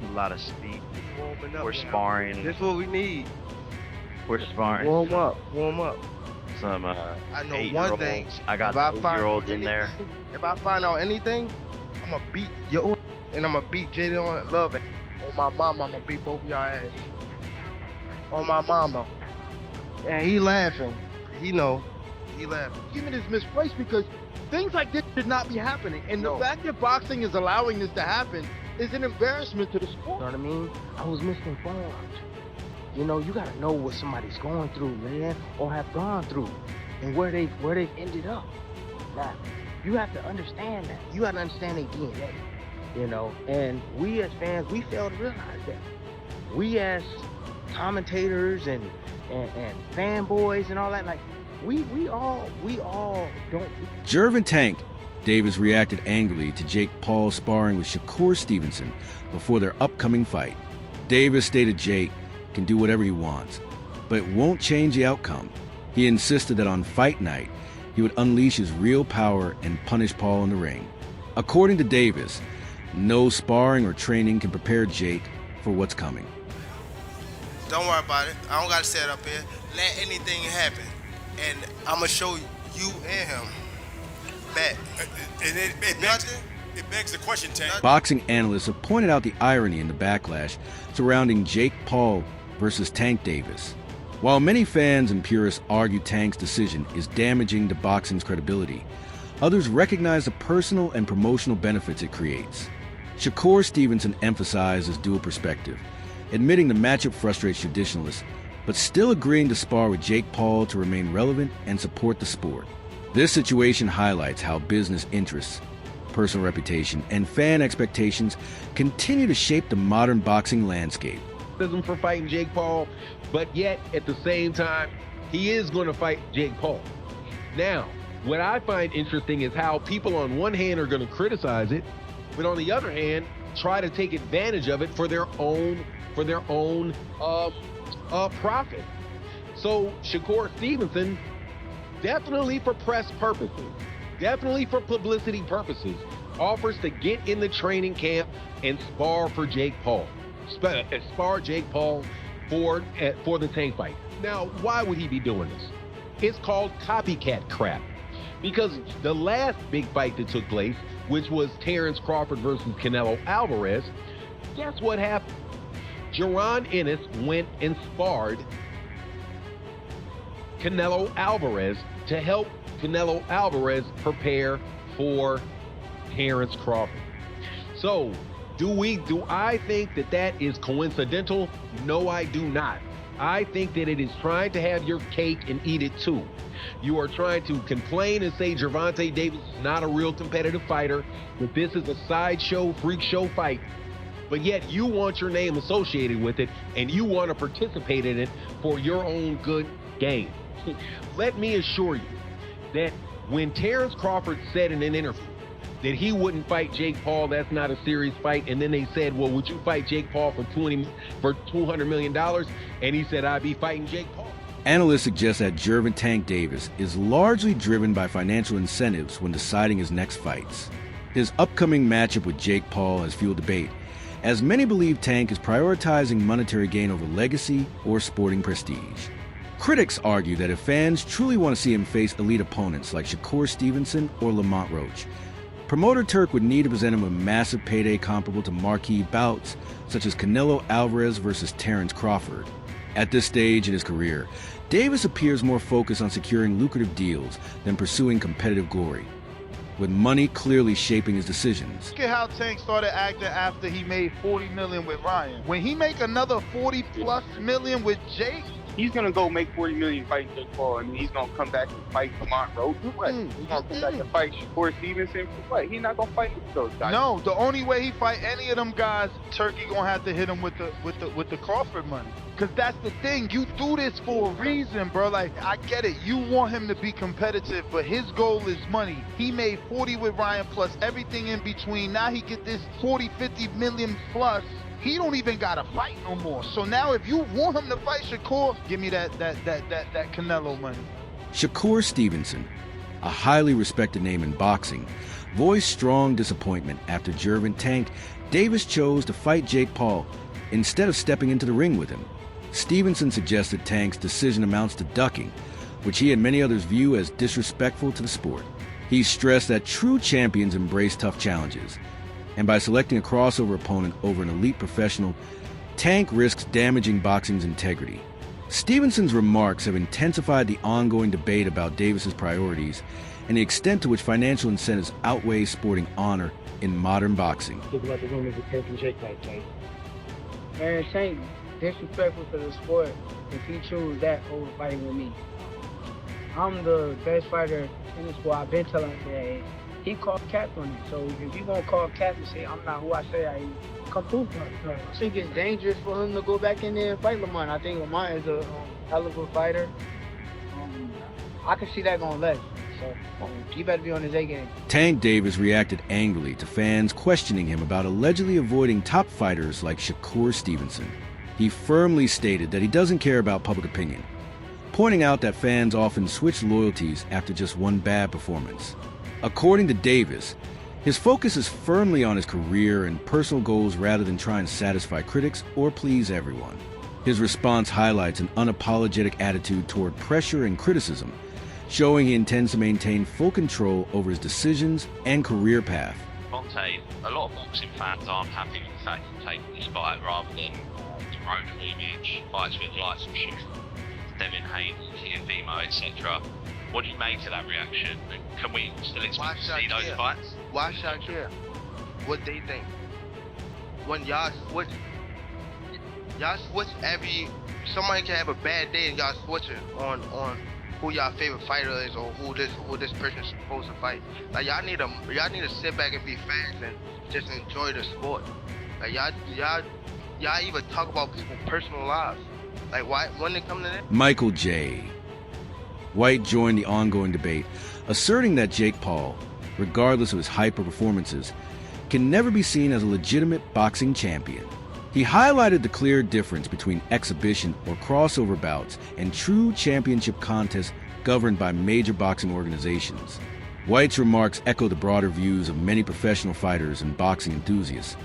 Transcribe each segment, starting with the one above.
A lot of speed. Warming up. We're sparring. This is what we need. We're sparring. Warm up. Warm up. Some I know 8-year-olds. one thing. I got If I the find 8-year-olds in anything- there. If I find out anything, I'm gonna beat your and I'm gonna beat Jaden on Love. On my mama, I'm gonna beat both of y'all ass. On my mama. And he laughing. He know. He laughing. Argument is misplaced because things like this should not be happening. And No. the fact that boxing is allowing this to happen is an embarrassment to the You sport. know what I mean? I was misinformed. You know, you gotta know what somebody's going through, man, or have gone through, and where they've ended up. Now, you have to understand that. You gotta understand their DNA. You know, and we as fans, we fail to realize that. We as commentators and fanboys and all that, like, we all don't. Gervonta Davis reacted angrily to Jake Paul sparring with Shakur Stevenson before their upcoming fight. Davis stated Jake can do whatever he wants, but it won't change the outcome. He insisted that on fight night, he would unleash his real power and punish Paul in the ring. According to Davis, no sparring or training can prepare Jake for what's coming. Don't worry about it. I don't got to say it up here. Let anything happen. And I'm going to show you and him back. And it begs the question, Tank. Boxing analysts have pointed out the irony in the backlash surrounding Jake Paul versus Tank Davis. While many fans and purists argue Tank's decision is damaging to boxing's credibility, others recognize the personal and promotional benefits it creates. Shakur Stevenson emphasizes dual perspective, admitting the matchup frustrates traditionalists, but still agreeing to spar with Jake Paul to remain relevant and support the sport. This situation highlights how business interests, personal reputation, and fan expectations continue to shape the modern boxing landscape. For fighting Jake Paul, but yet at the same time, he is going to fight Jake Paul. Now, what I find interesting is how people on one hand are going to criticize it, but on the other hand, try to take advantage of it for their own profit. So Shakur Stevenson, definitely for press purposes, definitely for publicity purposes, offers to get in the training camp and spar for Jake Paul. Spar Jake Paul for the Tank fight. Now, why would he be doing this? It's called copycat crap. Because the last big fight that took place, which was Terrence Crawford versus Canelo Alvarez, guess what happened? Jaron Ennis went and sparred Canelo Alvarez to help Canelo Alvarez prepare for Terrence Crawford. So, do I think that is coincidental? No, I do not. I think that it is trying to have your cake and eat it too. You are trying to complain and say Gervonta Davis is not a real competitive fighter, that this is a sideshow, freak show fight, but yet you want your name associated with it and you want to participate in it for your own good gain. Let me assure you that when Terrence Crawford said in an interview that he wouldn't fight Jake Paul, that's not a serious fight, and then they said, well, would you fight Jake Paul for $200 million? And he said, I'd be fighting Jake Paul. Analysts suggest that Gervonta Davis is largely driven by financial incentives when deciding his next fights. His upcoming matchup with Jake Paul has fueled debate, as many believe Tank is prioritizing monetary gain over legacy or sporting prestige. Critics argue that if fans truly want to see him face elite opponents like Shakur Stevenson or Lamont Roach, promoter Turk would need to present him a massive payday comparable to marquee bouts such as Canelo Alvarez versus Terrence Crawford. At this stage in his career, Davis appears more focused on securing lucrative deals than pursuing competitive glory, with money clearly shaping his decisions. Look at how Tank started acting after he made $40 million with Ryan. When he make another 40 plus million with Jake, he's gonna go make $40 million fighting Jake Paul, and he's gonna come back and fight Lamont Roach. What? He's gonna come back and fight Shakur Stevenson for what? He's not gonna fight with those guys. No, the only way he fight any of them guys, Turkey gonna have to hit him with the Crawford money. Cause that's the thing, you do this for a reason, bro. Like, I get it, you want him to be competitive, but his goal is money. He made 40 with Ryan plus everything in between. Now he get this 40, 50 million plus. He don't even gotta fight no more. So now if you want him to fight Shakur, give me that Canelo money. Shakur Stevenson, a highly respected name in boxing, voiced strong disappointment after Gervonta tanked. Davis chose to fight Jake Paul instead of stepping into the ring with him. Stevenson suggested Tank's decision amounts to ducking, which he and many others view as disrespectful to the sport. He stressed that true champions embrace tough challenges, and by selecting a crossover opponent over an elite professional, Tank risks damaging boxing's integrity. Stevenson's remarks have intensified the ongoing debate about Davis's priorities and the extent to which financial incentives outweigh sporting honor in modern boxing. Think about the women who taking Jake like Tank. Man, Tank disrespectful to the sport if he choose that over fighting with me. I'm the best fighter in the sport. I've been telling him that. He called cap on it. So if you gonna call cap and say I'm not who I say I am, come prove it. I think it's dangerous for him to go back in there and fight Lamont. I think Lamont is a hell of a fighter. I can see that going left. So he better be on his A game. Tank Davis reacted angrily to fans questioning him about allegedly avoiding top fighters like Shakur Stevenson. He firmly stated that he doesn't care about public opinion, pointing out that fans often switch loyalties after just one bad performance. According to Davis, his focus is firmly on his career and personal goals rather than trying to satisfy critics or please everyone. His response highlights an unapologetic attitude toward pressure and criticism, showing he intends to maintain full control over his decisions and career path. Gervonta, a lot of boxing fans aren't happy with the fact he's taking this fight rather than the road rematch, fights with likes of Devin Hayes, Ian Vimo, etc. What do you make of that reaction? And can we still expect to see those fights? Why should I care what they think? When y'all switch somebody can have a bad day and y'all switching on who y'all favorite fighter is or who this person is supposed to fight. Like y'all need to sit back and be fans and just enjoy the sport. Like y'all even talk about people's personal lives. Like why when it come to that? Michael J. White joined the ongoing debate, asserting that Jake Paul, regardless of his hyper performances, can never be seen as a legitimate boxing champion. He highlighted the clear difference between exhibition or crossover bouts and true championship contests governed by major boxing organizations. White's remarks echo the broader views of many professional fighters and boxing enthusiasts,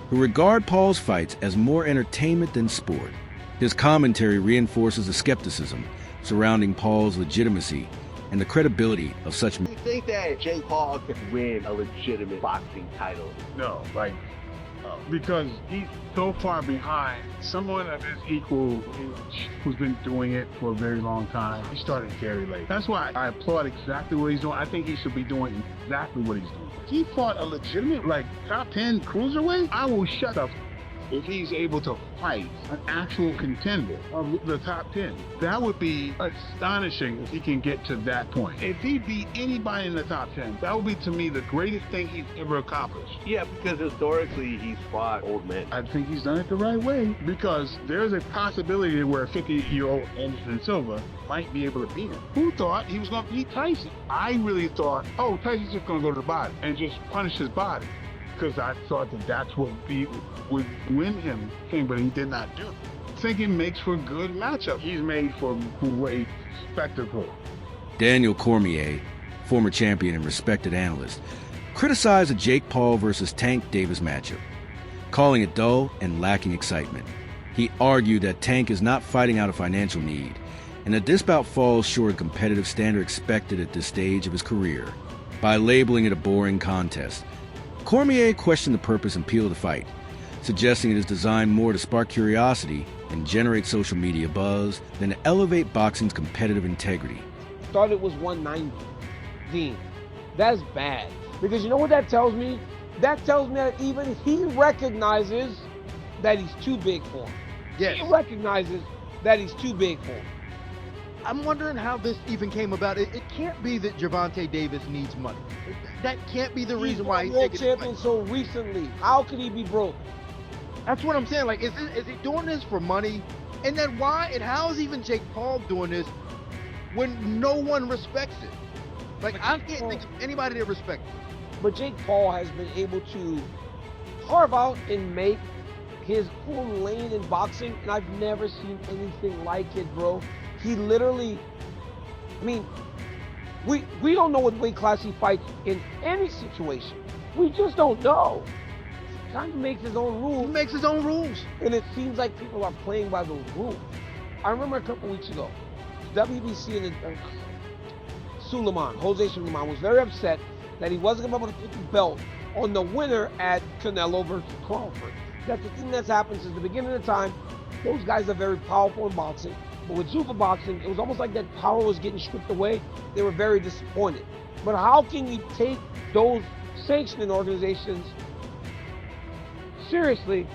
who regard Paul's fights as more entertainment than sport. His commentary reinforces the skepticism surrounding Paul's legitimacy and the credibility of such. Do you think that Jake Paul could win a legitimate boxing title? No, because he's so far behind someone of his equal age who's been doing it for a very long time. He started very late. That's why I applaud exactly what he's doing. I think he should be doing exactly what he's doing. If he fought a legitimate, top 10 cruiserweight, I will shut up. If he's able to fight an actual contender of the top 10, that would be astonishing if he can get to that point. If he beat anybody in the top 10, that would be, to me, the greatest thing he's ever accomplished. Yeah, because historically he's fought old men. I think he's done it the right way, because there's a possibility where 50-year-old Anderson Silva might be able to beat him. Who thought he was going to beat Tyson? I really thought, Tyson's just going to go to the body and just punish his body, because I thought that's what would win him, but he did not do. Thinking makes for a good matchup. He's made for great spectacle. Daniel Cormier, former champion and respected analyst, criticized the Jake Paul versus Tank Davis matchup, calling it dull and lacking excitement. He argued that Tank is not fighting out of financial need, and that this bout falls short of competitive standard expected at this stage of his career. By labeling it a boring contest, Cormier questioned the purpose and appeal of the fight, suggesting it is designed more to spark curiosity and generate social media buzz than to elevate boxing's competitive integrity. Thought it was 190. Dean, that's bad. Because you know what that tells me? That tells me that even he recognizes that he's too big for him. Yes. He recognizes that he's too big for him. I'm wondering how this even came about. It can't be that Gervonta Davis needs money. That can't be the reason why he's world champion so recently. How could he be broke? That's what I'm saying. Is he doing this for money? And then why and how is even Jake Paul doing this when no one respects it? I can't think of anybody that respects it. But Jake Paul has been able to carve out and make his own lane in boxing, and I've never seen anything like it, bro. He literally, We don't know what weight class he fights in any situation. We just don't know. He kind of makes his own rules. He makes his own rules. And it seems like people are playing by those rules. I remember a couple weeks ago, WBC and Jose Suleiman was very upset that he wasn't able to put the belt on the winner at Canelo versus Crawford. That's the thing that's happened since the beginning of time. Those guys are very powerful in boxing. But with Zuffa boxing, it was almost like that power was getting stripped away. They were very disappointed. But how can you take those sanctioning organizations seriously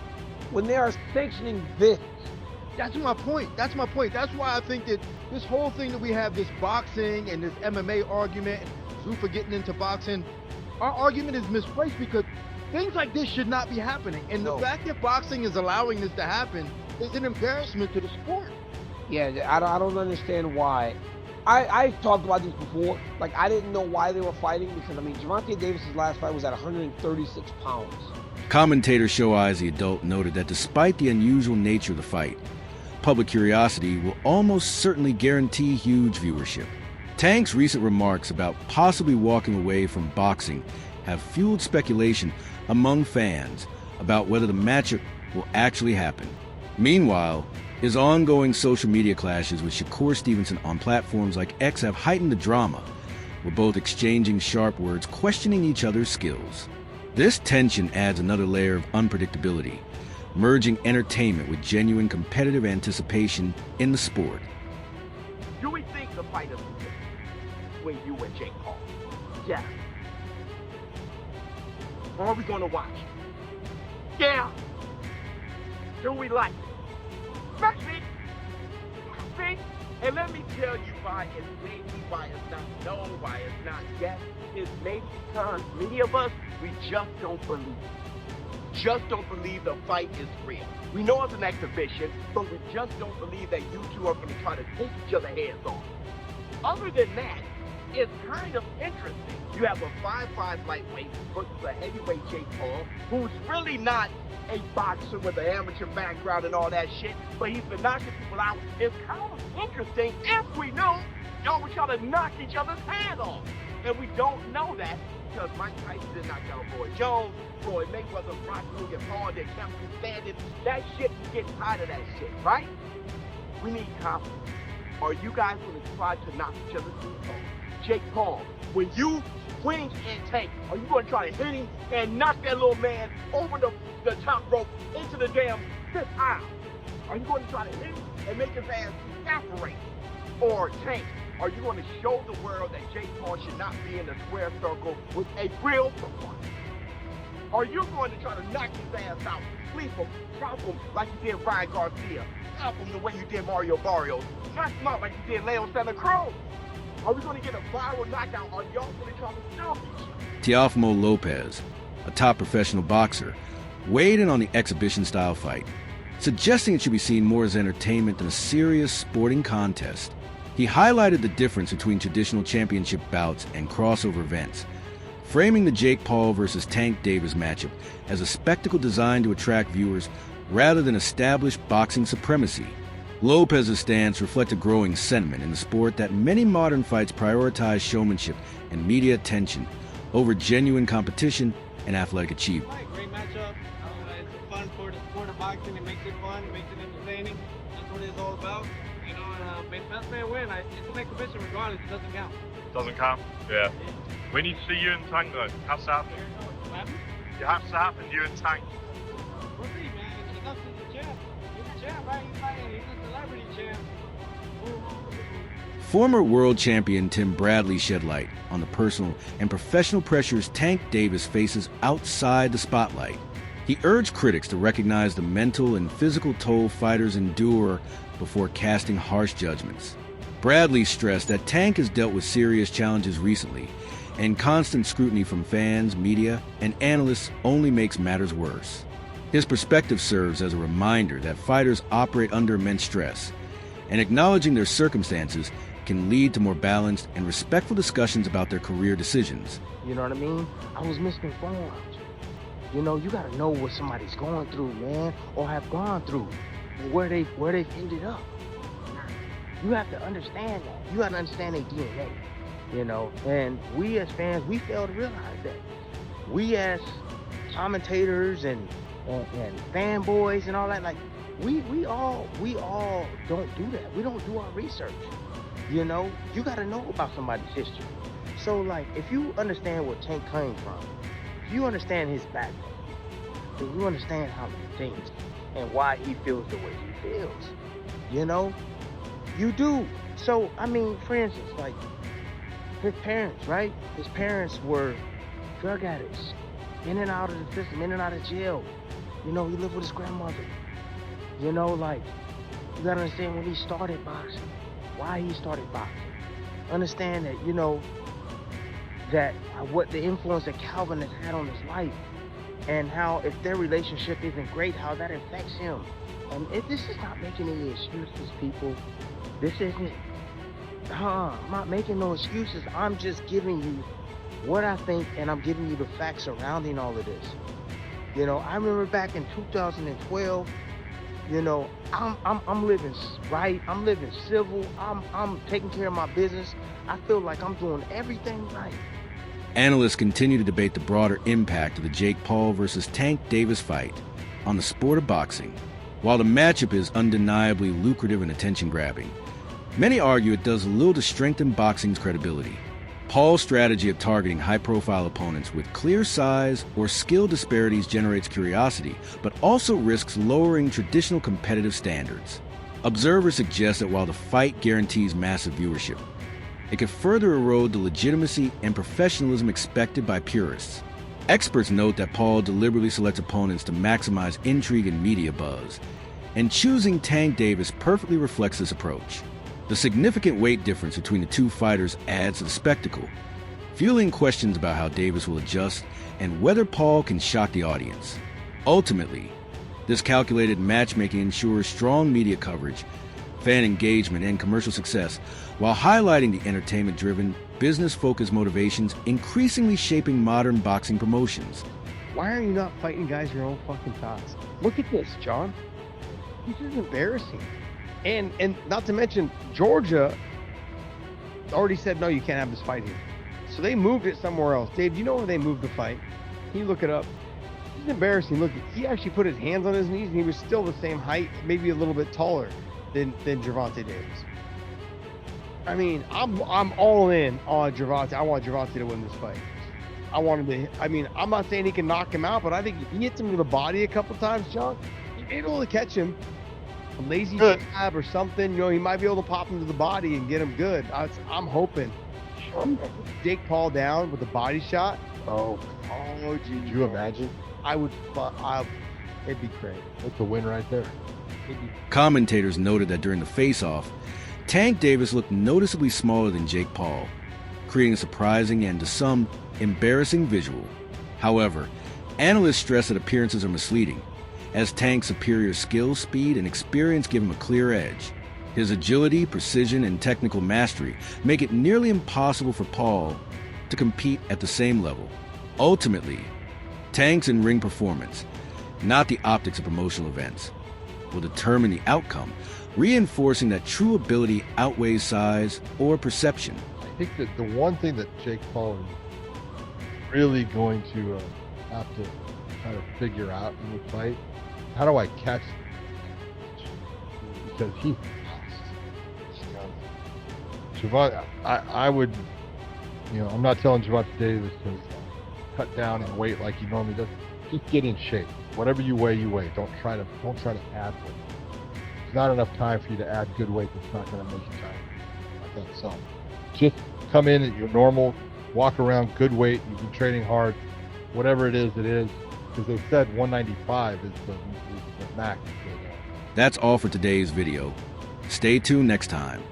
when they are sanctioning this? That's my point. That's my point. That's why I think that this whole thing that we have, this boxing and this MMA argument, Zuffa getting into boxing, our argument is misplaced because things like this should not be happening. And the fact that boxing is allowing this to happen is an embarrassment to the sport. Yeah, I don't understand why. I've talked about this before. Like, I didn't know why they were fighting because, I mean, Gervonta Davis' last fight was at 136 pounds. Commentator Show Eyes the Adult noted that despite the unusual nature of the fight, public curiosity will almost certainly guarantee huge viewership. Tank's recent remarks about possibly walking away from boxing have fueled speculation among fans about whether the matchup will actually happen. Meanwhile, his ongoing social media clashes with Shakur Stevenson on platforms like X have heightened the drama, with both exchanging sharp words, questioning each other's skills. This tension adds another layer of unpredictability, merging entertainment with genuine competitive anticipation in the sport. Do we think the fight is when you and Jake Paul? Yeah. Or are we going to watch? Yeah. Do we like it? See? And let me tell you why it's maybe, why it's not no, why it's not yes. It's maybe because many of us, we just don't believe it. Just don't believe the fight is real. We know it's an exhibition, but we just don't believe that you two are going to try to take each other's heads off. Other than that, it's kind of interesting. You have a 5'5" lightweight versus a heavyweight Jake Paul, who's really not a boxer with an amateur background and all that shit, but he's been knocking people out. It's kind of interesting if we knew y'all were trying to knock each other's head off. And we don't know that because Mike Tyson did knock out Roy Jones, Floyd Mayweather, Rock Logan Paul, they kept standing. That shit, you get tired of that shit, right? We need confidence. Are you guys going to try to knock each other's heads off? Jake Paul, when you swing and take, are you going to try to hit him and knock that little man over the top rope into the damn fifth aisle? Are you going to try to hit him and make his ass evaporate? Or Tank, are you going to show the world that Jake Paul should not be in the square circle with a real performance? Are you going to try to knock his ass out, sleep him, drop him like you did Ryan Garcia, stop him the way you did Mario Barrios, knock him out like you did Leon Santa Cruz? Are we going to get a viral knockout? Are y'all going to try to stop each other? Teofimo Lopez, a top professional boxer, weighed in on the exhibition-style fight, suggesting it should be seen more as entertainment than a serious sporting contest. He highlighted the difference between traditional championship bouts and crossover events, framing the Jake Paul versus Tank Davis matchup as a spectacle designed to attract viewers rather than establish boxing supremacy. Lopez's stance reflected growing sentiment in the sport that many modern fights prioritize showmanship and media attention over genuine competition and athletic achievement. Great matchup. It's fun for the sport of boxing. It makes it fun. It makes it entertaining. That's what it's all about. You know, and best man win. It's an exhibition regardless. It doesn't count. Doesn't count? Yeah. We need to see you and Tank though. Has to happen. It has to happen, you and Tank. We'll see, man. It's up to the champ. He's a champ, right? He's a celebrity champ. Former world champion Tim Bradley shed light on the personal and professional pressures Tank Davis faces outside the spotlight. He urged critics to recognize the mental and physical toll fighters endure before casting harsh judgments. Bradley stressed that Tank has dealt with serious challenges recently, and constant scrutiny from fans, media, and analysts only makes matters worse. His perspective serves as a reminder that fighters operate under immense stress, and acknowledging their circumstances can lead to more balanced and respectful discussions about their career decisions. You know what I mean? I was misinformed. You know, you gotta know what somebody's going through, man, or have gone through, and where they've ended up. You have to understand that. You gotta understand their DNA. you know. And we as fans, we fail to realize that. We as commentators and fanboys and all that, like we all don't do that. We don't do our research. You know, you got to know about somebody's history. So like, if you understand where Tank came from, if you understand his background, then you understand how he thinks and why he feels the way he feels. You know, you do. So I mean, for instance, like his parents, right? His parents were drug addicts, in and out of the system, in and out of jail. You know, he lived with his grandmother. You know, like, you gotta understand when he started boxing, why he started boxing. Understand that, you know, that what the influence that Calvin has had on his life, and how if their relationship isn't great, how that affects him. And this is not making any excuses, people. This isn't, I'm not making no excuses. I'm just giving you what I think, and I'm giving you the facts surrounding all of this. You know, I remember back in 2012, you know, I'm living right. I'm living civil. I'm taking care of my business. I feel like I'm doing everything right. Analysts continue to debate the broader impact of the Jake Paul versus Tank Davis fight on the sport of boxing. While the matchup is undeniably lucrative and attention-grabbing, many argue it does little to strengthen boxing's credibility. Paul's strategy of targeting high-profile opponents with clear size or skill disparities generates curiosity, but also risks lowering traditional competitive standards. Observers suggest that while the fight guarantees massive viewership, it could further erode the legitimacy and professionalism expected by purists. Experts note that Paul deliberately selects opponents to maximize intrigue and media buzz, and choosing Tank Davis perfectly reflects this approach. The significant weight difference between the two fighters adds to the spectacle, fueling questions about how Davis will adjust and whether Paul can shock the audience. Ultimately, this calculated matchmaking ensures strong media coverage, fan engagement, and commercial success, while highlighting the entertainment-driven, business-focused motivations increasingly shaping modern boxing promotions. Why are you not fighting guys your own fucking size? Look at this, John. This is embarrassing. And not to mention, Georgia already said, no, you can't have this fight here. So they moved it somewhere else. Dave, do you know where they moved the fight? Can you look it up? This is embarrassing. Look, he actually put his hands on his knees, and he was still the same height, maybe a little bit taller than Gervonta Davis. I mean, I'm all in on Gervonta. I want Gervonta to win this fight. I want him to. I mean, I'm not saying he can knock him out, but I think if he hits him to the body a couple times, John, he may be able to catch him. A lazy jab or something, you know, he might be able to pop him to the body and get him good. I'm hoping. Jake Paul down with a body shot. Oh, geez. Could you imagine? I would. It'd be great. That's a win right there. Commentators noted that during the face-off, Tank Davis looked noticeably smaller than Jake Paul, creating a surprising and, to some, embarrassing visual. However, analysts stress that appearances are misleading, as Tank's superior skill, speed, and experience give him a clear edge. His agility, precision, and technical mastery make it nearly impossible for Paul to compete at the same level. Ultimately, Tank's in-ring performance, not the optics of promotional events, will determine the outcome, reinforcing that true ability outweighs size or perception. I think that the one thing that Jake Paul is really going to have to kind of figure out in the fight, how do I catch him? Because he Gervonta, I would, you know, I'm not telling Gervonta Davis to cut down and weight like he normally does. Just get in shape. Whatever you weigh, you weigh. Don't try to add weight. There's not enough time for you to add good weight that's not going to make you tired like that. So just come in at your normal, walk around, good weight. You've been training hard. Whatever it is, because they said 195 is the max. That's all for today's video. Stay tuned next time.